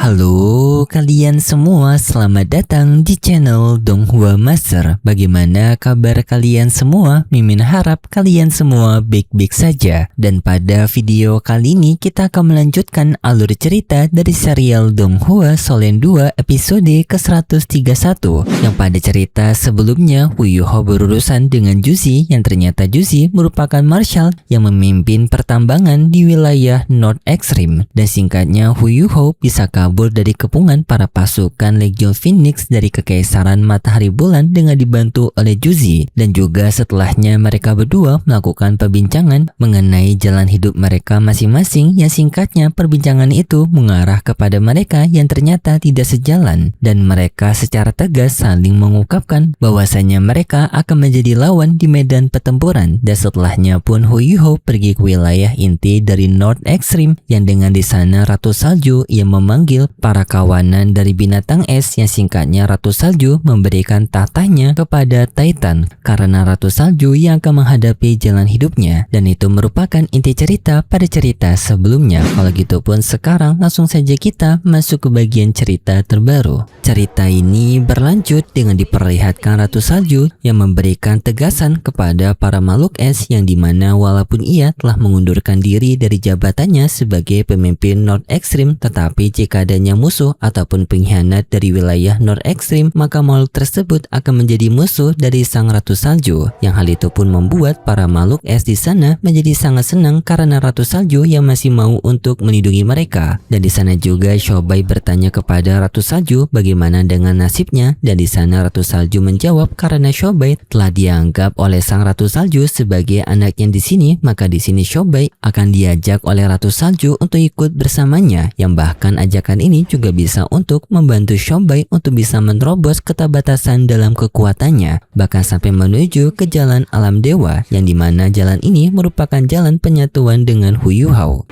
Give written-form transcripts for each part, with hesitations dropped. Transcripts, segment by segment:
Halo kalian semua, selamat datang di channel Donghua Master. Bagaimana kabar kalian semua? Mimin harap kalian semua baik-baik saja. Dan pada video kali ini kita akan melanjutkan alur cerita dari serial Donghua Solen 2 episode ke-131. Yang pada cerita sebelumnya Hu Yuho berurusan dengan Juzi, yang ternyata Juzi merupakan marshal yang memimpin pertambangan di wilayah North Extreme. Dan singkatnya Hu Yuho bisa kabur dari kepungan para pasukan Legion Phoenix dari Kekaisaran Matahari Bulan dengan dibantu oleh Juzi. Dan juga setelahnya mereka berdua melakukan perbincangan mengenai jalan hidup mereka masing-masing, yang singkatnya perbincangan itu mengarah kepada mereka yang ternyata tidak sejalan, dan mereka secara tegas saling mengungkapkan bahwasanya mereka akan menjadi lawan di medan pertempuran. Dan setelahnya pun Hu Yuho pergi ke wilayah inti dari North Extreme, yang dengan di sana Ratu Salju yang memanggil para kawanan dari binatang es, yang singkatnya Ratu Salju memberikan tahtanya kepada Titan karena Ratu Salju yang akan menghadapi jalan hidupnya. Dan itu merupakan inti cerita pada cerita sebelumnya. Kalau gitu pun sekarang langsung saja kita masuk ke bagian cerita terbaru. Cerita ini berlanjut dengan diperlihatkan Ratu Salju yang memberikan tegasan kepada para makhluk es, yang dimana walaupun ia telah mengundurkan diri dari jabatannya sebagai pemimpin North Extreme, tetapi jika adanya musuh ataupun pengkhianat dari wilayah North Extreme, maka makhluk tersebut akan menjadi musuh dari sang Ratu Salju. Yang hal itu pun membuat para makhluk es di sana menjadi sangat senang karena Ratu Salju yang masih mau untuk melindungi mereka. Dan di sana juga Shobai bertanya kepada Ratu Salju bagaimana dengan nasibnya, dan di sana Ratu Salju menjawab karena Shobai telah dianggap oleh sang Ratu Salju sebagai anaknya di sini, maka di sini Shobai akan diajak oleh Ratu Salju untuk ikut bersamanya, yang bahkan ajakan ini juga bisa untuk membantu Shobai untuk bisa menerobos keterbatasan dalam kekuatannya, bahkan sampai menuju ke jalan alam dewa, yang dimana jalan ini merupakan jalan penyatuan dengan Hu Yuho.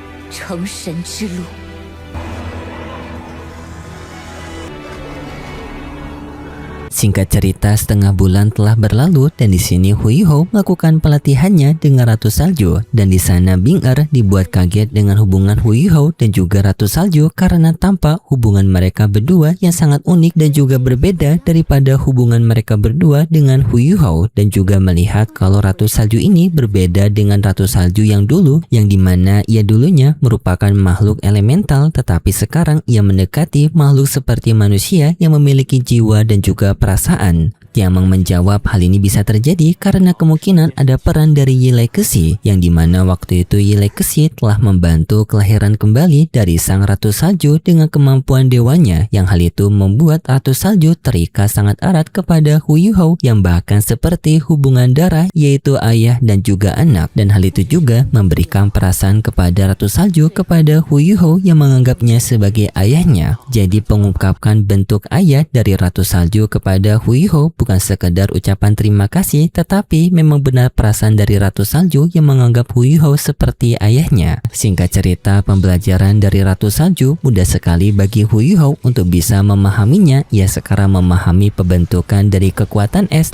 Singkat cerita, setengah bulan telah berlalu dan di sini Hu Yuho melakukan pelatihannya dengan Ratu Salju, dan di sana Bing Er dibuat kaget dengan hubungan Hu Yuho dan juga Ratu Salju karena tampak hubungan mereka berdua yang sangat unik dan juga berbeda daripada hubungan mereka berdua dengan Hu Yuho, dan juga melihat kalau Ratu Salju ini berbeda dengan Ratu Salju yang dulu, yang dimana ia dulunya merupakan makhluk elemental, tetapi sekarang ia mendekati makhluk seperti manusia yang memiliki jiwa dan juga perasaan. Tiamang menjawab hal ini bisa terjadi karena kemungkinan ada peran dari Yilai Kesi, yang dimana waktu itu Yilai Kesi telah membantu kelahiran kembali dari sang Ratu Salju dengan kemampuan dewanya, yang hal itu membuat Ratu Salju terikat sangat erat kepada Hu Yuho, yang bahkan seperti hubungan darah yaitu ayah dan juga anak. Dan hal itu juga memberikan perasaan kepada Ratu Salju kepada Hu Yuho yang menganggapnya sebagai ayahnya. Jadi pengungkapkan bentuk ayah dari Ratu Salju kepada Hu Yuho bukan sekedar ucapan terima kasih, tetapi memang benar perasaan dari Ratu Salju yang menganggap Hu Yuho seperti ayahnya. Singkat cerita, pembelajaran dari Ratu Salju mudah sekali bagi Hu Yuho untuk bisa memahaminya. Ia sekarang memahami pembentukan dari kekuatan es.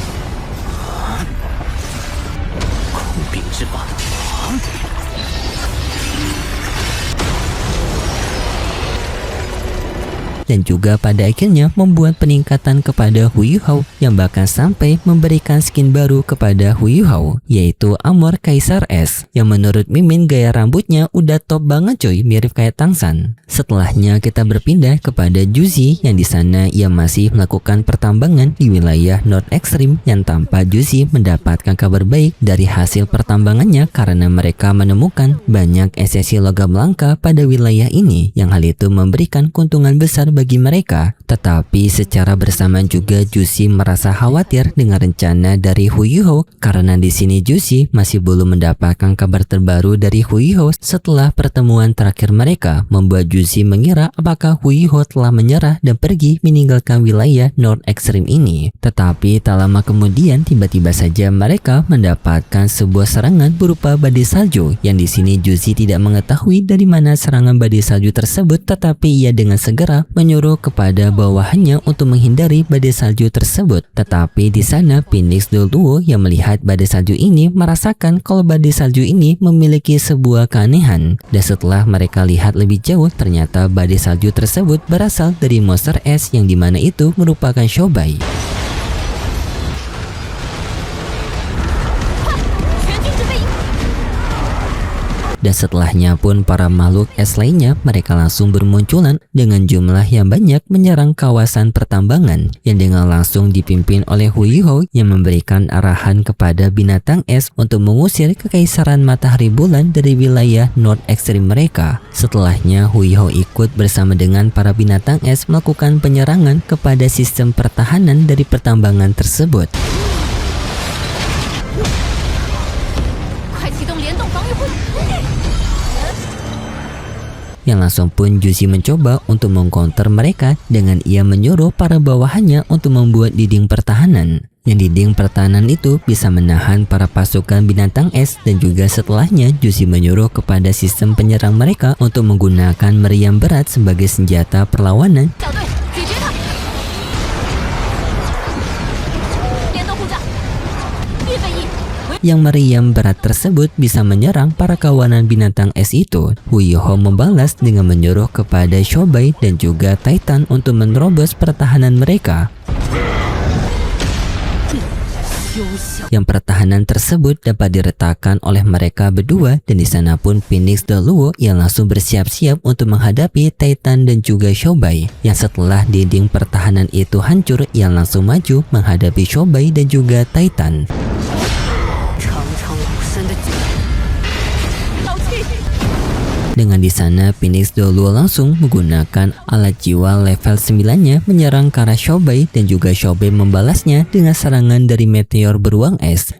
Dan juga pada akhirnya membuat peningkatan kepada Hu Yuho, yang bahkan sampai memberikan skin baru kepada Hu Yuho, yaitu Armor Kaisar Es, yang menurut Mimin gaya rambutnya udah top banget coy, mirip kayak Tangsan. Setelahnya kita berpindah kepada Juzi, yang di sana ia masih melakukan pertambangan di wilayah North Extreme, yang tanpa Juzi mendapatkan kabar baik dari hasil pertambangannya karena mereka menemukan banyak esensi logam langka pada wilayah ini, yang hal itu memberikan keuntungan besar bagi mereka. Tetapi secara bersamaan juga Juzi merasa khawatir dengan rencana dari Hu Yuho, karena di sini Juzi masih belum mendapatkan kabar terbaru dari Hu Yuho setelah pertemuan terakhir mereka, membuat Juzi mengira apakah Hu Yuho telah menyerah dan pergi meninggalkan wilayah North Extreme ini. Tetapi tak lama kemudian tiba-tiba saja mereka mendapatkan sebuah serangan berupa badai salju, yang di sini Juzi tidak mengetahui dari mana serangan badai salju tersebut, tetapi ia dengan segera menyuruh kepada bawahannya untuk menghindari badai salju tersebut. Tetapi di sana Phoenix Douluo yang melihat badai salju ini merasakan kalau badai salju ini memiliki sebuah keanehan. Dan setelah mereka lihat lebih jauh, ternyata badai salju tersebut berasal dari monster es yang dimana itu merupakan Shobai. Dan setelahnya pun para makhluk es lainnya mereka langsung bermunculan dengan jumlah yang banyak menyerang kawasan pertambangan yang dengan langsung dipimpin oleh Huiho yang memberikan arahan kepada binatang es untuk mengusir kekaisaran matahari bulan dari wilayah North Extreme mereka. Setelahnya Huiho ikut bersama dengan para binatang es melakukan penyerangan kepada sistem pertahanan dari pertambangan tersebut. Yang langsung pun Juzi mencoba untuk mengcounter mereka dengan ia menyuruh para bawahannya untuk membuat dinding pertahanan. Yang dinding pertahanan itu bisa menahan para pasukan binatang es dan juga setelahnya Juzi menyuruh kepada sistem penyerang mereka untuk menggunakan meriam berat sebagai senjata perlawanan. Yang meriam berat tersebut bisa menyerang para kawanan binatang es itu. Huiho membalas dengan menyuruh kepada Shobai dan juga Titan untuk menerobos pertahanan mereka. Yang pertahanan tersebut dapat diretakkan oleh mereka berdua dan di sana pun Phoenix Douluo yang langsung bersiap-siap untuk menghadapi Titan dan juga Shobai. Yang setelah dinding pertahanan itu hancur, yang langsung maju menghadapi Shobai dan juga Titan. Dengan di sana Phoenix Douluo langsung menggunakan alat jiwa level 9-nya menyerang ke arah Shobai dan juga Shobai membalasnya dengan serangan dari meteor beruang es.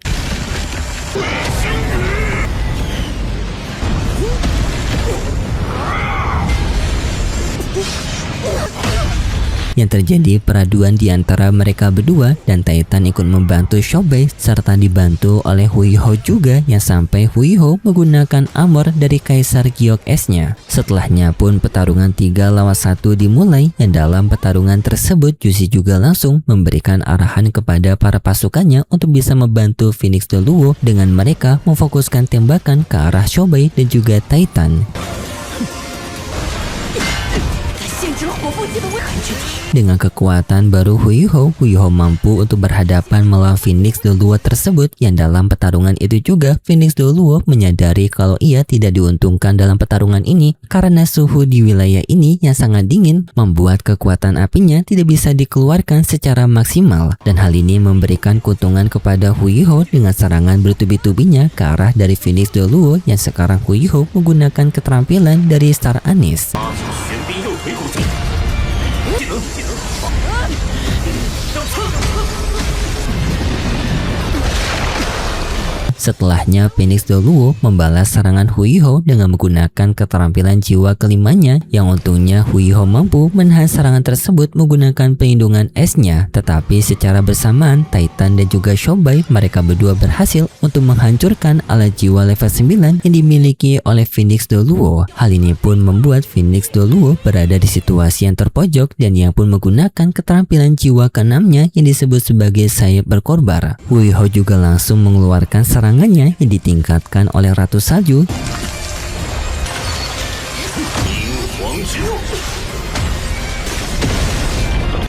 Yang terjadi peraduan di antara mereka berdua dan Titan ikut membantu Shobai serta dibantu oleh Huiho juga yang sampai Huiho menggunakan armor dari Kaisar Giok S-nya. Setelahnya pun pertarungan 3 lawan 1 dimulai dan dalam pertarungan tersebut Juzi juga langsung memberikan arahan kepada para pasukannya untuk bisa membantu Phoenix Douluo dengan mereka memfokuskan tembakan ke arah Shobai dan juga Titan. Dengan kekuatan baru Huiho mampu untuk berhadapan melawan Phoenix Douluo tersebut yang dalam pertarungan itu juga Phoenix Douluo menyadari kalau ia tidak diuntungkan dalam pertarungan ini karena suhu di wilayah ini yang sangat dingin membuat kekuatan apinya tidak bisa dikeluarkan secara maksimal dan hal ini memberikan keuntungan kepada Huiho dengan serangan bertubi-tubinya ke arah dari Phoenix Douluo yang sekarang Huiho menggunakan keterampilan dari Star Anise. Setelahnya Phoenix Douluo membalas serangan Huiho dengan menggunakan keterampilan jiwa kelimanya yang untungnya Huiho mampu menahan serangan tersebut menggunakan pelindungan esnya. Tetapi secara bersamaan Titan dan juga Shobai mereka berdua berhasil untuk menghancurkan alat jiwa level 9 yang dimiliki oleh Phoenix Douluo. Hal ini pun membuat Phoenix Douluo berada di situasi yang terpojok dan ia pun menggunakan keterampilan jiwa ke-6-nya yang disebut sebagai sayap berkorbar. Huiho juga langsung mengeluarkan serangan yang ditingkatkan oleh Ratu Salju.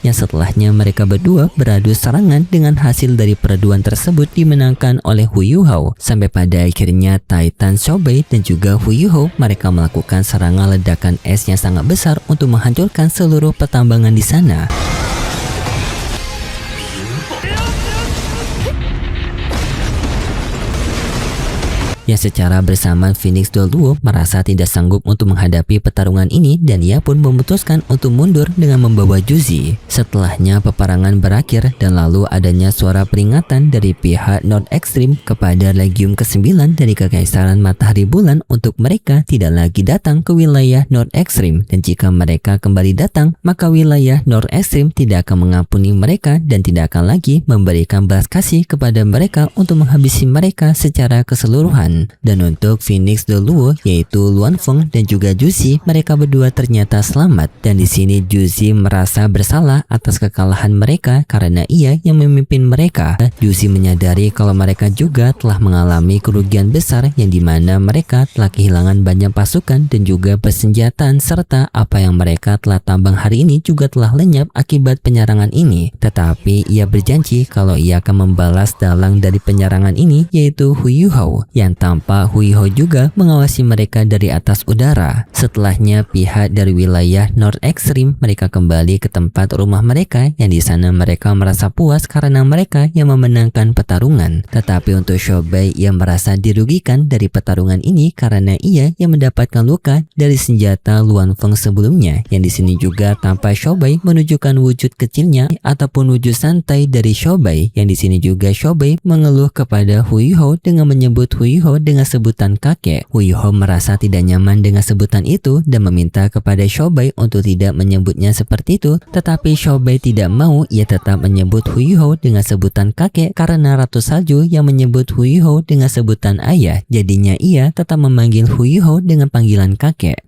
Yang setelahnya mereka berdua beradu serangan dengan hasil dari peraduan tersebut dimenangkan oleh Huiho. Sampai pada akhirnya Titan, Shobai dan juga Huiho mereka melakukan serangan ledakan es yang sangat besar untuk menghancurkan seluruh pertambangan di sana. Yang secara bersamaan Phoenix Douluo merasa tidak sanggup untuk menghadapi pertarungan ini dan ia pun memutuskan untuk mundur dengan membawa Juzi. Setelahnya peperangan berakhir dan lalu adanya suara peringatan dari pihak North Extreme kepada Legium ke-9 dari Kekaisaran Matahari Bulan untuk mereka tidak lagi datang ke wilayah North Extreme dan jika mereka kembali datang maka wilayah North Extreme tidak akan mengampuni mereka dan tidak akan lagi memberikan belas kasih kepada mereka untuk menghabisi mereka secara keseluruhan. Titan. Dan untuk Phoenix The Luo yaitu Luan Feng dan juga Juzi, mereka berdua ternyata selamat. Dan di sini Juzi merasa bersalah atas kekalahan mereka karena ia yang memimpin mereka. Juzi menyadari kalau mereka juga telah mengalami kerugian besar yang dimana mereka telah kehilangan banyak pasukan dan juga persenjataan serta apa yang mereka telah tambang hari ini juga telah lenyap akibat penyerangan ini. Tetapi ia berjanji kalau ia akan membalas dalang dari penyerangan ini yaitu Hu Yuhou, yang tampak Hu Yuhou juga mengawasi mereka dari atas udara. Setelahnya pihak dari wilayah North Extreme mereka kembali ke tempat rumah mereka yang di sana mereka merasa puas karena mereka yang memenangkan pertarungan. Tetapi untuk Shobai ia merasa dirugikan dari pertarungan ini karena ia yang mendapatkan luka dari senjata Luan Feng sebelumnya. Yang di sini juga tampak Shobai menunjukkan wujud kecilnya ataupun wujud santai dari Shobai. Yang di sini juga Shobai mengeluh kepada Hu Yuhou dengan menyebut Hu Yuhou dengan sebutan kakek. Hu Yuhou merasa tidak nyaman dengan sebutan itu dan meminta kepada Shobai untuk tidak menyebutnya seperti itu. Tetapi Shobai tidak mau, ia tetap menyebut Hu Yuhou dengan sebutan kakek karena Ratu Salju yang menyebut Hu Yuhou dengan sebutan ayah. Jadinya ia tetap memanggil Hu Yuhou dengan panggilan kakek.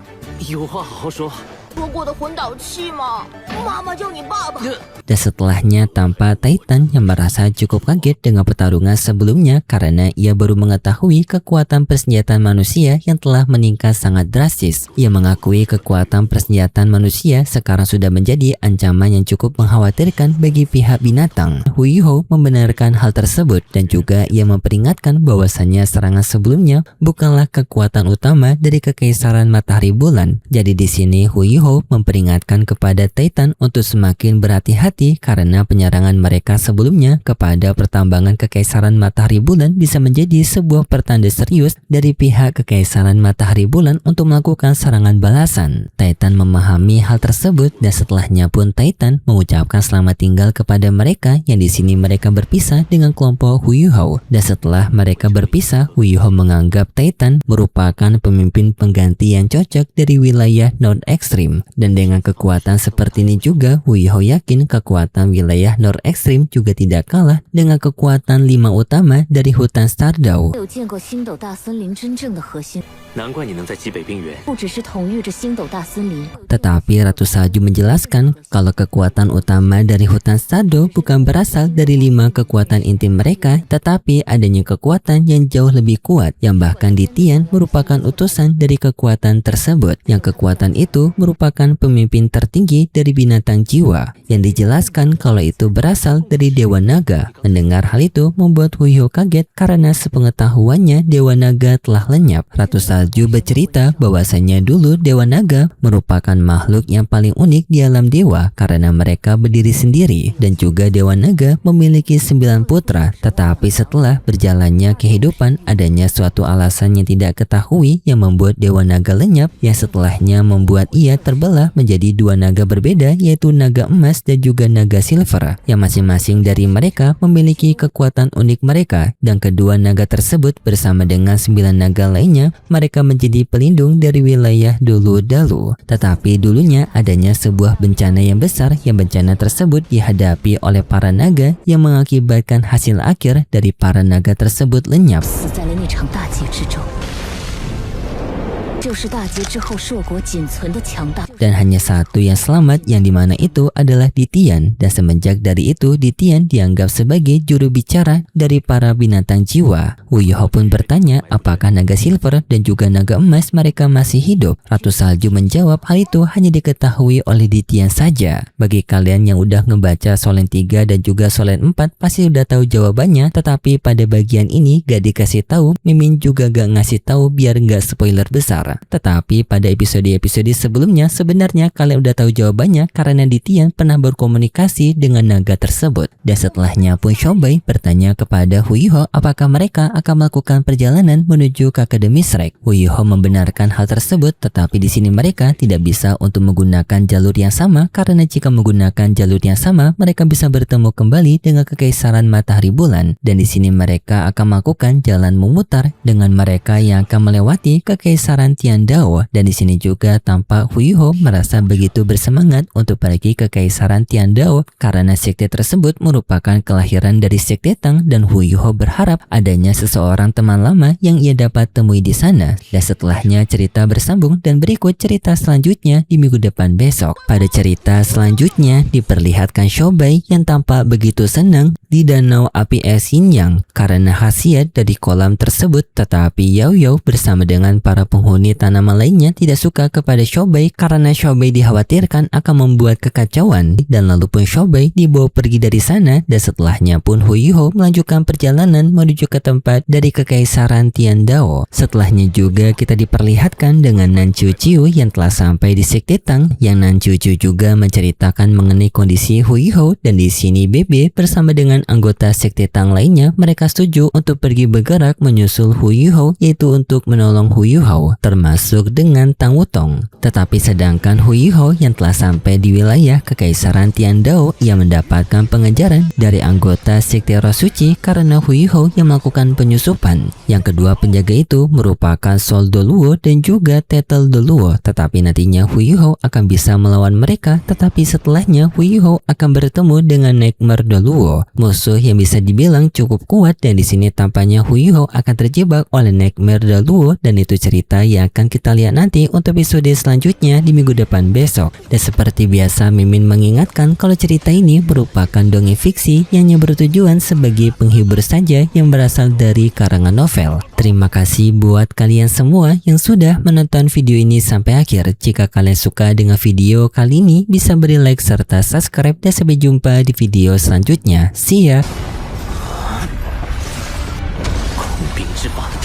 有话好好说。 说过的魂导器吗？妈妈叫你爸爸。 Dan setelahnya tampak Titan yang merasa cukup kaget dengan pertarungan sebelumnya karena ia baru mengetahui kekuatan persenjataan manusia yang telah meningkat sangat drastis. Ia mengakui kekuatan persenjataan manusia sekarang sudah menjadi ancaman yang cukup mengkhawatirkan bagi pihak binatang. Hu Yuhou membenarkan hal tersebut dan juga ia memperingatkan bahwasannya serangan sebelumnya bukanlah kekuatan utama dari Kekaisaran Matahari Bulan. Jadi di sini Hu Yuhou memperingatkan kepada Titan untuk semakin berhati-hati karena penyerangan mereka sebelumnya kepada pertambangan Kekaisaran Matahari Bulan bisa menjadi sebuah pertanda serius dari pihak Kekaisaran Matahari Bulan untuk melakukan serangan balasan. Titan memahami hal tersebut dan setelahnya pun Titan mengucapkan selamat tinggal kepada mereka yang di sini mereka berpisah dengan kelompok Hu Yuhou. Dan setelah mereka berpisah, Hu Yuhou menganggap Titan merupakan pemimpin pengganti yang cocok dari wilayah North Extreme. Dan dengan kekuatan seperti ini juga Hu Yuhou yakin kekuatan wilayah North Extreme juga tidak kalah dengan kekuatan 5 utama dari hutan Stardao. 有见过星斗大森林真正的核心， 难怪你能在极北冰原。 不只是统御着星斗大森林， Tetapi Ratu Salju menjelaskan kalau kekuatan utama dari hutan Stardao bukan berasal dari 5 kekuatan inti mereka, tetapi adanya kekuatan yang jauh lebih kuat yang bahkan di Tian merupakan utusan dari kekuatan tersebut. Yang kekuatan itu merupakan pemimpin tertinggi dari binatang jiwa yang dijelaskan kalau itu berasal dari Dewa Naga. Mendengar hal itu membuat Hu Yuhou kaget karena sepengetahuannya Dewa Naga telah lenyap. Ratu Salju bercerita bahwasanya dulu Dewa Naga merupakan makhluk yang paling unik di alam dewa karena mereka berdiri sendiri dan juga Dewa Naga memiliki 9 putra. Tetapi setelah berjalannya kehidupan adanya suatu alasan yang tidak ketahui yang membuat Dewa Naga lenyap yang setelahnya membuat ia terbelah menjadi 2 naga berbeda yaitu naga emas dan juga naga silver yang masing-masing dari mereka memiliki kekuatan unik mereka dan kedua naga tersebut bersama dengan 9 naga lainnya mereka menjadi pelindung dari wilayah Dulu Dalu. Tetapi dulunya adanya sebuah bencana yang besar yang bencana tersebut dihadapi oleh para naga yang mengakibatkan hasil akhir dari para naga tersebut lenyap. 死在了那场大劫之中。 就是大劫之后硕果仅存的强大。 Dan hanya satu yang selamat yang dimana itu adalah Ditian. Dan semenjak dari itu Ditian dianggap sebagai juru bicara dari para binatang jiwa. Hu Yuhou pun bertanya apakah naga silver dan juga naga emas mereka masih hidup. Ratu Salju menjawab hal itu hanya diketahui oleh Ditian saja. Bagi kalian yang udah ngebaca Solen 3 dan juga Solen 4 pasti udah tahu jawabannya. Tetapi pada bagian ini gak dikasih tahu. Mimin juga gak ngasih tahu biar gak spoiler besar. Tetapi pada episode-episode sebelumnya sebenarnya kalian udah tahu jawabannya karena Ditian pernah berkomunikasi dengan naga tersebut. Dan setelahnya pun Shobai bertanya kepada Hu Yuhou apakah mereka akan melakukan perjalanan menuju ke Akademi Shrek. Hu Yuhou membenarkan hal tersebut, tetapi di sini mereka tidak bisa untuk menggunakan jalur yang sama karena jika menggunakan jalur yang sama mereka bisa bertemu kembali dengan Kekaisaran Matahari Bulan dan di sini mereka akan melakukan jalan memutar dengan mereka yang akan melewati Kekaisaran Tiandao, dan di sini juga tampak Huiho merasa begitu bersemangat untuk pergi ke Kekaisaran Tiandao karena sekte tersebut merupakan kelahiran dari sekte Tang, dan Huiho berharap adanya seseorang teman lama yang ia dapat temui di sana. Dan setelahnya cerita bersambung dan berikut cerita selanjutnya di minggu depan besok. Pada cerita selanjutnya diperlihatkan Shobai yang tampak begitu senang di danau api es Yin Yang karena khasiat dari kolam tersebut, tetapi Yao Yao bersama dengan para penghuni tanaman lainnya tidak suka kepada Shobai karena Shobai dikhawatirkan akan membuat kekacauan, dan lalu pun Shobai dibawa pergi dari sana, dan setelahnya pun Huiho melanjutkan perjalanan menuju ke tempat dari Kekaisaran Tiandao. Setelahnya juga kita diperlihatkan dengan Nan Chiu Chiu yang telah sampai di sekte Tang, yang Nan Chiu Chiu juga menceritakan mengenai kondisi Huiho, dan di sini Bebe bersama dengan anggota sekte Tang lainnya mereka setuju untuk pergi bergerak menyusul Huiho, yaitu untuk menolong Huiho termasuk dengan Tang Wutong. Tetapi sedangkan Huiho yang telah sampai di wilayah Kekaisaran Tiandao, ia mendapatkan pengejaran dari anggota sekte Roh Suci karena Huiho yang melakukan penyusupan. Yang kedua penjaga itu merupakan Sol Doluo dan juga Tetel Doluo, tetapi nantinya Huiho akan bisa melawan mereka, tetapi setelahnya Huiho akan bertemu dengan Nightmare Doluo, musuh yang bisa dibilang cukup kuat, dan di sini tampaknya Huiho akan terjebak oleh Nightmare Doluo, dan itu cerita yang akan kita lihat nanti untuk episode selanjutnya di minggu depan besok. Dan seperti biasa Mimin mengingatkan kalau cerita ini merupakan dongeng fiksi yang hanya bertujuan sebagai penghibur saja yang berasal dari karangan novel. Terima kasih buat kalian semua yang sudah menonton video ini sampai akhir. Jika kalian suka dengan video kali ini, bisa beri like serta subscribe, dan sampai jumpa di video selanjutnya. See ya! 空禀之法的